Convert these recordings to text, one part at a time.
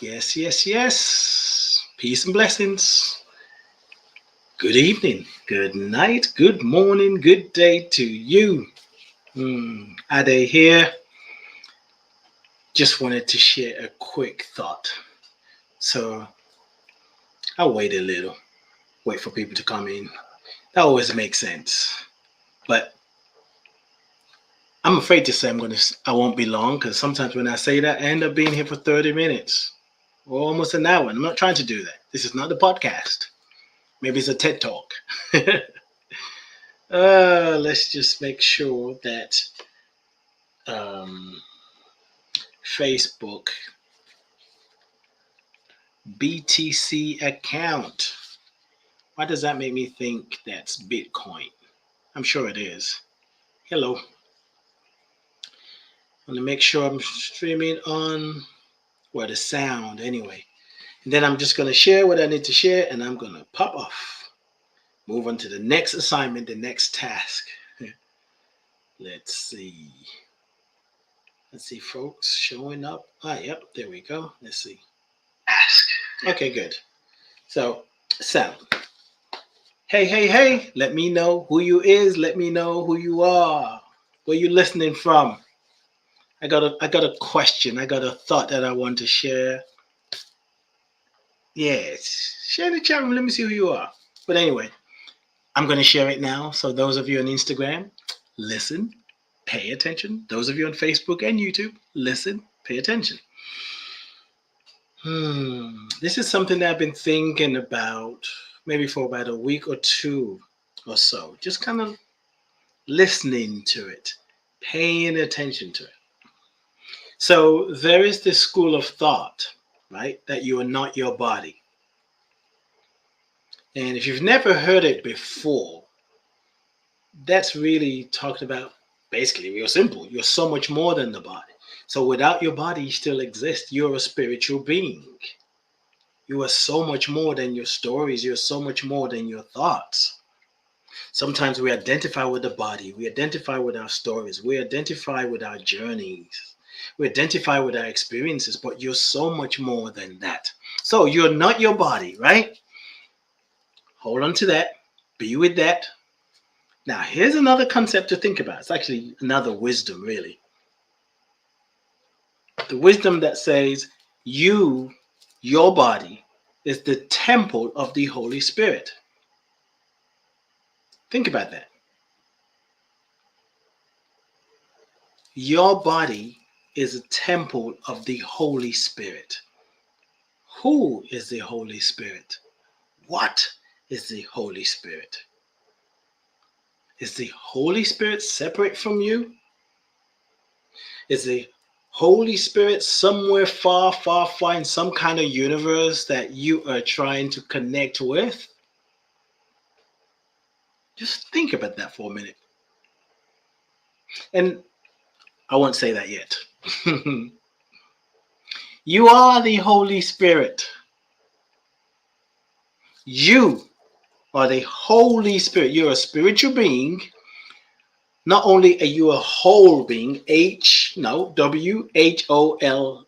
Yes, yes, yes. Peace and blessings. Good evening, good night, good morning, good day to you. Ade here. Just wanted to share a quick thought. So I'll wait a little, wait for people to come in. That always makes sense. But I'm afraid to say I won't be long because sometimes when I say that, I end up being here for 30 minutes or almost an hour. And I'm not trying to do that. This is not the podcast. Maybe it's a TED talk. Let's just make sure that um, Facebook BTC account. Why does that make me think that's Bitcoin? I'm sure it is. Hello. I want to make sure I'm streaming on the sound anyway. And then I'm just going to share what I need to share and I'm going to pop off. Move on to the next assignment, the next task. Let's see. Let's see, folks showing up. Yep, there we go. Let's see. Ask. Okay, good. So, sound. Hey, hey, hey, let me know who you is. Let me know who you are. Where you listening from? I got a question. I got a thought that I want to share. Yes. Share in the chat room. Let me see who you are. But anyway, I'm going to share it now. So those of you on Instagram, listen, pay attention. Those of you on Facebook and YouTube, listen, pay attention. This is something that I've been thinking about maybe for about a week or two or so. Just kind of listening to it, paying attention to it. So there is this school of thought, right, that you are not your body. And if you've never heard it before, that's really talking about basically real simple. You're so much more than the body. So without your body, you still exist. You're a spiritual being. You are so much more than your stories. You're so much more than your thoughts. Sometimes we identify with the body. We identify with our stories. We identify with our journeys. We identify with our experiences, but you're so much more than that. So you're not your body, right? Hold on to that. Be with that. Now, here's another concept to think about. It's actually another wisdom, really. The wisdom that says your body, is the temple of the Holy Spirit. Think about that. Your body is a temple of the Holy Spirit. Who is the Holy Spirit? What is the Holy Spirit? Is the Holy Spirit separate from you? Is the Holy Spirit somewhere far, far, far in some kind of universe that you are trying to connect with? Just think about that for a minute. And I won't say that yet. You are the Holy Spirit. You are the Holy Spirit. You're a spiritual being. Not only are you a whole being, WHOLE,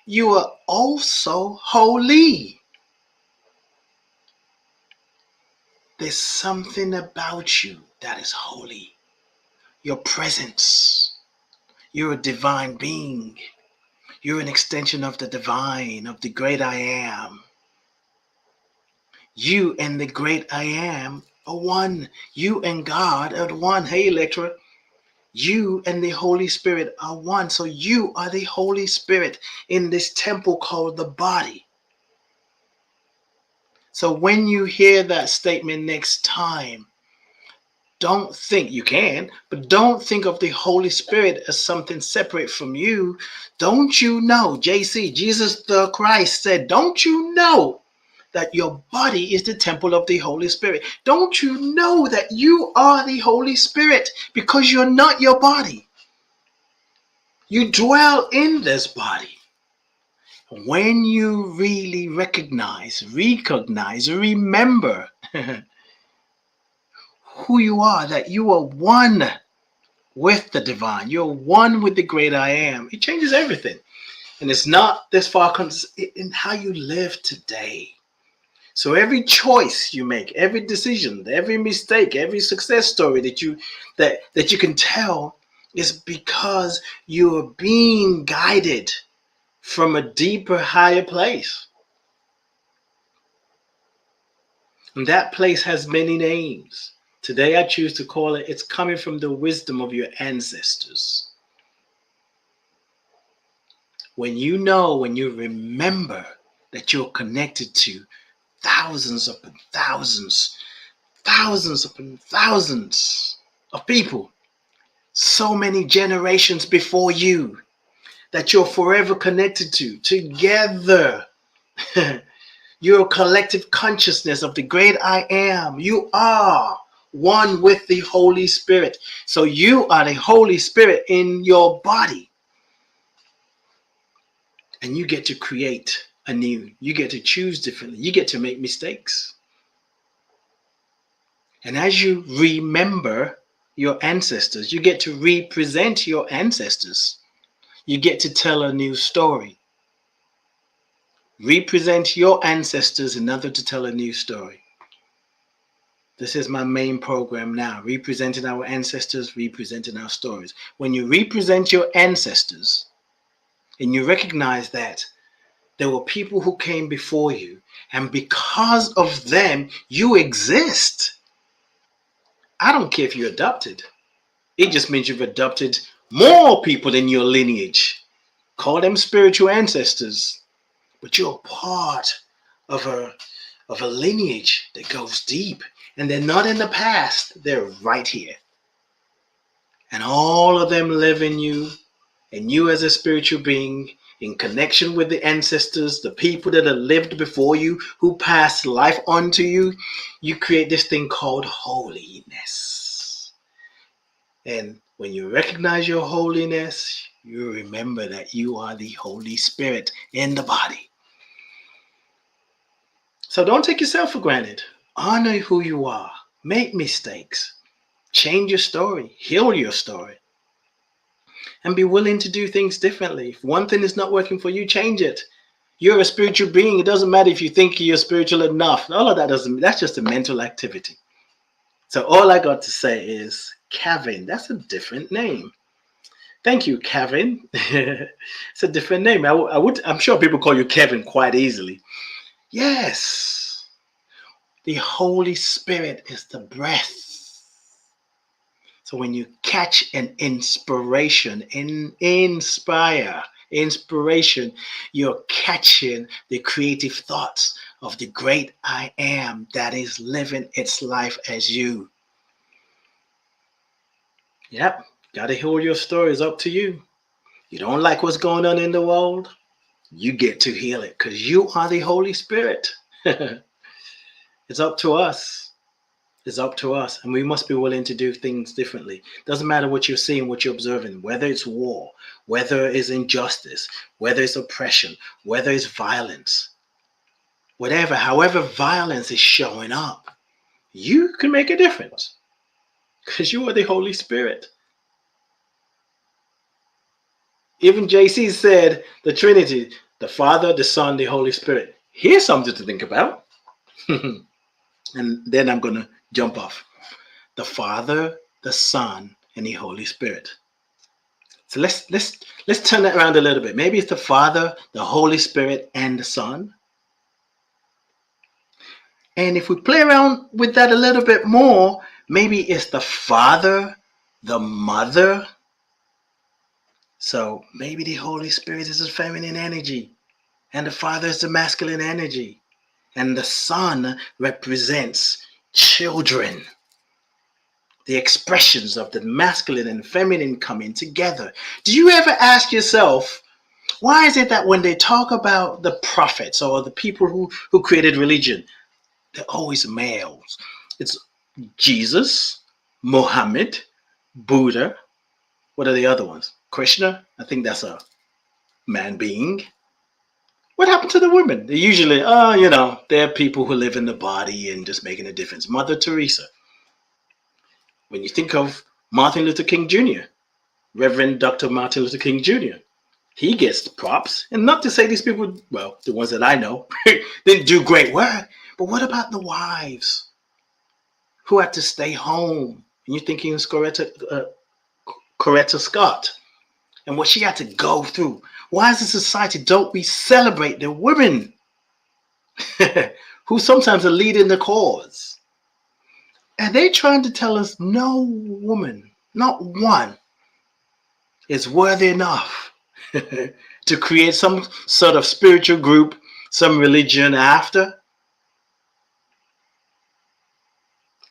you are also holy. There's something about you that is holy. Your presence. You're a divine being. You're an extension of the divine, of the great I am. You and the great I am are one. You and God are one. Hey, Electra. You and the Holy Spirit are one. So you are the Holy Spirit in this temple called the body. So when you hear that statement next time, don't think, you can, but don't think of the Holy Spirit as something separate from you. Don't you know, JC, Jesus the Christ said, don't you know that your body is the temple of the Holy Spirit? Don't you know that you are the Holy Spirit because you're not your body? You dwell in this body. When you really recognize, remember who you are, that you are one with the divine, you're one with the great I am, it changes everything. And it's not this far in how you live today. So every choice you make, every decision, every mistake, every success story that you can tell is because you are being guided from a deeper, higher place. And that place has many names. Today I choose to call it, it's coming from the wisdom of your ancestors. When you remember that you're connected to thousands upon thousands, thousands upon thousands of people, so many generations before you that you're forever connected to, together. You're a collective consciousness of the great I am. You are one with the Holy Spirit. So you are the Holy Spirit in your body. And you get to create anew. You get to choose differently. You get to make mistakes. And as you remember your ancestors, you get to represent your ancestors. You get to tell a new story. Represent your ancestors in order to tell a new story. This is my main program now, representing our ancestors, representing our stories. When you represent your ancestors and you recognize that there were people who came before you, and because of them, you exist. I don't care if you're adopted. It just means you've adopted more people in your lineage. Call them spiritual ancestors. But you're part of a lineage that goes deep. And they're not in the past. They're right here. And all of them live in you. And you as a spiritual being, in connection with the ancestors, the people that have lived before you, who passed life on to you, you create this thing called holiness. And when you recognize your holiness, you remember that you are the Holy Spirit in the body. So don't take yourself for granted. Honor who you are. Make mistakes. Change your story. Heal your story. And be willing to do things differently. If one thing is not working for you, change it. You're a spiritual being. It doesn't matter if you think you're spiritual enough. All of that that's just a mental activity. So all I got to say is, Kevin, that's a different name. Thank you, Kevin. It's a different name. I'm sure people call you Kevin quite easily. Yes. The Holy Spirit is the breath. So when you catch an inspiration, inspiration, you're catching the creative thoughts of the great I am that is living its life as you. Yep, gotta hear your story. It's up to you. You don't like what's going on in the world? You get to heal it because you are the Holy Spirit. It's up to us. It's up to us, and we must be willing to do things differently. Doesn't matter what you're seeing, what you're observing, whether it's war, whether it's injustice, whether it's oppression, whether it's violence, whatever, however violence is showing up, you can make a difference because you are the Holy Spirit. Even JC said the Trinity, the Father, the Son, the Holy Spirit. Here's something to think about. And then I'm going to jump off. The Father, the Son, and the Holy Spirit. So let's turn that around a little bit. Maybe it's the Father, the Holy Spirit, and the Son. And if we play around with that a little bit more, maybe it's the Father, the Mother. So maybe the Holy Spirit is the feminine energy, and the Father is the masculine energy, and the Son represents children. The expressions of the masculine and feminine coming together. Do you ever ask yourself, why is it that when they talk about the prophets or the people who created religion, they're always males? It's Jesus, Muhammad, Buddha. What are the other ones? Krishna? I think that's a man being. What happened to the women? They usually, they're people who live in the body and just making a difference. Mother Teresa. When you think of Martin Luther King Jr., Reverend Dr. Martin Luther King Jr., He gets the props. And not to say these people, well, the ones that I know, didn't do great work. But what about the wives who had to stay home? And you're thinking of Coretta Scott and what she had to go through. Why as a society don't we celebrate the women who sometimes are leading the cause? And they trying to tell us no woman, not one, is worthy enough to create some sort of spiritual group, some religion after?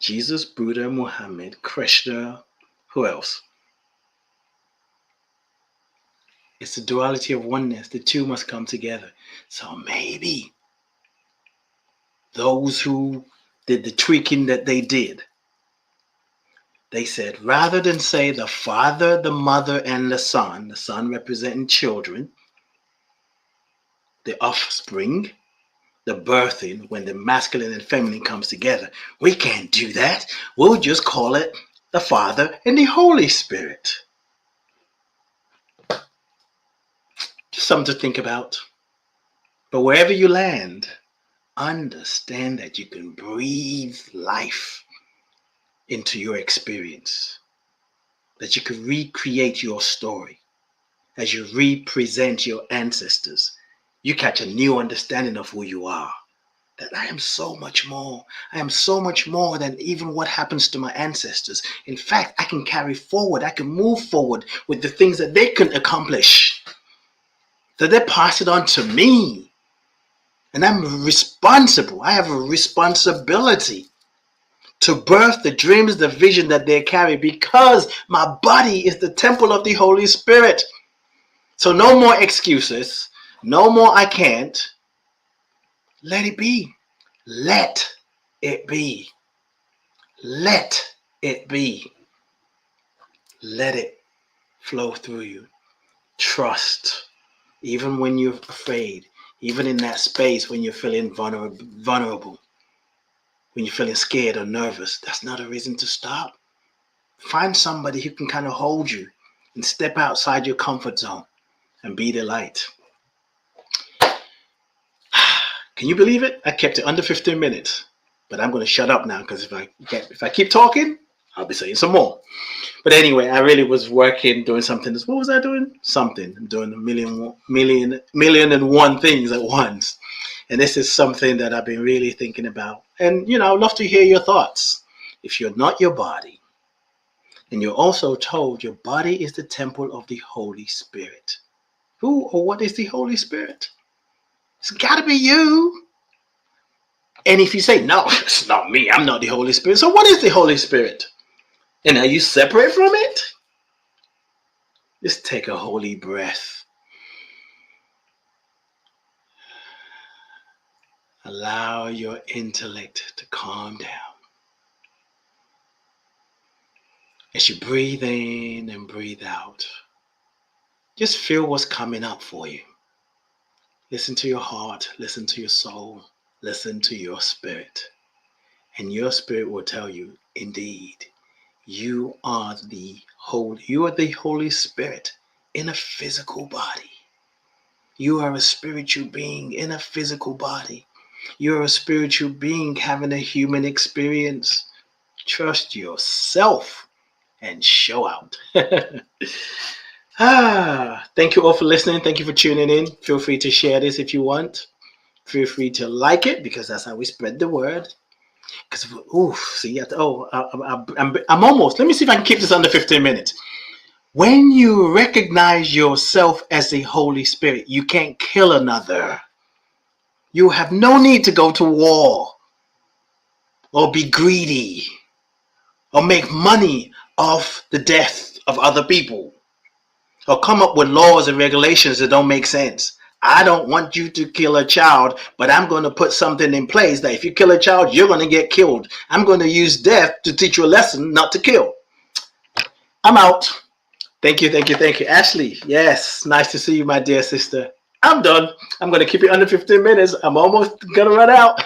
Jesus, Buddha, Muhammad, Krishna, who else? It's the duality of oneness. The two must come together. So maybe those who did the tweaking that they did, they said, rather than say the father, the mother, and the son representing children, the offspring, the birthing, when the masculine and feminine comes together, we can't do that. We'll just call it the Father and the Holy Spirit. Just something to think about. But wherever you land, understand that you can breathe life into your experience, that you can recreate your story as you represent your ancestors. You catch a new understanding of who you are, that I am so much more. I am so much more than even what happens to my ancestors. In fact, I can carry forward. I can move forward with the things that they couldn't accomplish. So they pass it on to me. And I'm responsible. I have a responsibility to birth the dreams, the vision that they carry, because my body is the temple of the Holy Spirit. So no more excuses. No more I can't. Let it be. Let it be. Let it be. Let it flow through you. Trust. Even when you're afraid. Even in that space when you're feeling vulnerable. When you're feeling scared or nervous. That's not a reason to stop. Find somebody who can kind of hold you and step outside your comfort zone and be the light. Can you believe it? I kept it under 15 minutes, but I'm going to shut up now because if I keep talking, I'll be saying some more. But anyway, I really was working, doing something. What was I doing? Something. I'm doing a million and one things at once. And this is something that I've been really thinking about. And, I'd love to hear your thoughts. If you're not your body, and you're also told your body is the temple of the Holy Spirit. Who or what is the Holy Spirit? It's got to be you. And if you say, no, it's not me, I'm not the Holy Spirit. So what is the Holy Spirit? And are you separate from it? Just take a holy breath. Allow your intellect to calm down. As you breathe in and breathe out, just feel what's coming up for you. Listen to your heart, listen to your soul, listen to your spirit. And your spirit will tell you, indeed, you are the Holy Spirit in a physical body. You are a spiritual being in a physical body. You're a spiritual being having a human experience. Trust yourself and show out. Thank you all for listening. Thank you for tuning in. Feel free to share this if you want. Feel free to like it because that's how we spread the word. Because I'm almost. Let me see if I can keep this under 15 minutes. When you recognize yourself as the Holy Spirit, you can't kill another. You have no need to go to war or be greedy or make money off the death of other people or come up with laws and regulations that don't make sense. I don't want you to kill a child, but I'm going to put something in place that if you kill a child, you're going to get killed. I'm going to use death to teach you a lesson not to kill. I'm out. Thank you. Ashley, yes, nice to see you, my dear sister. I'm done. I'm going to keep it under 15 minutes. I'm almost going to run out.